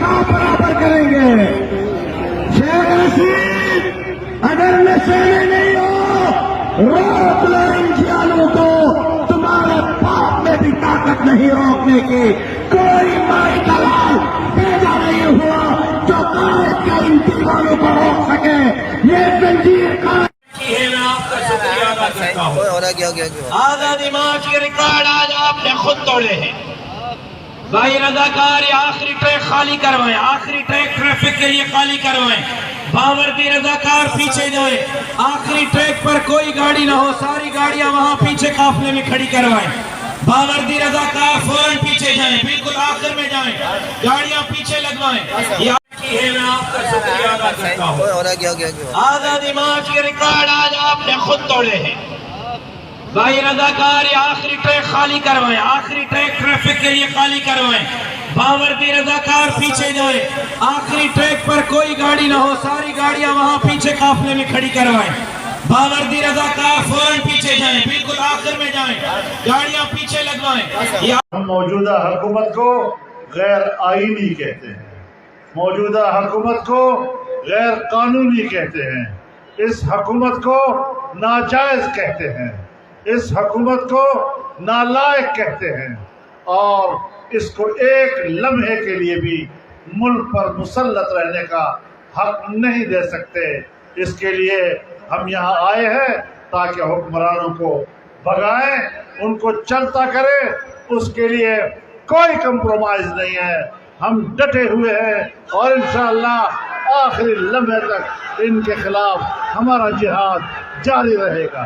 इंसाफ बराबर करेंगे। शेख रशीद अगर नशे में नहीं हो, रोक लो इन जियालों को, तुम्हारे बाप में भी ताकत नहीं रोकने की। कोई माई दलाल पैदा नहीं हुआ जो कायद के इन दीवानों को रोक सके। ये जंजीर का मैं आपका शुक्रिया अदा करता हूँ। आजादी मार्च के रिकॉर्ड आज आपने खुद तोड़े हैं। भाई रजाकार ये आखिरी ट्रैक खाली करवाएं, आखिरी ट्रैक ट्रैफिक के लिए खाली करवाएं। बावर्दी रजाकार पीछे जाएं, आखिरी ट्रैक पर कोई गाड़ी ना हो, सारी गाड़ियां वहां पीछे काफले में खड़ी करवाएं। बावर्दी रजाकार फौरन पीछे जाएं, बिल्कुल आखिर में जाएं, गाड़ियां पीछे लगवाएं। ये आपकी है, मैं आपका शुक्रिया अदा करता हूँ। आजादी मार्च के रिकॉर्ड आज आपने खुद तोड़े हैं। भाई रजाकार ये आखिरी ट्रैक खाली करवाएं, आखिरी ट्रैक ट्रैफिक के लिए खाली करवाएं। बावर्दी रजाकार पीछे जाएं, आखिरी ट्रैक पर कोई गाड़ी ना हो, सारी गाड़ियां वहां पीछे काफले में खड़ी करवाएं। बावर्दी रजाकार फौरन पीछे जाएं, बिल्कुल आखिर में जाएं, गाड़ियां पीछे लगवाएं। हम मौजूदा हुकूमत को गैर आईनी कहते हैं, मौजूदा हुकूमत को गैर कानूनी कहते हैं, इस हुकूमत को नाजायज कहते हैं, इस हुकूमत को नालायक कहते हैं और इसको एक लम्हे के लिए भी मुल्क पर मुसल्लत रहने का हक नहीं दे सकते। इसके लिए हम यहाँ आए हैं ताकि हुक्मरानों को भगाएं, उनको चलता करें। उसके लिए कोई कंप्रोमाइज नहीं है, हम डटे हुए हैं और इंशाअल्लाह आखिरी लम्हे तक इनके खिलाफ हमारा जिहाद जारी रहेगा।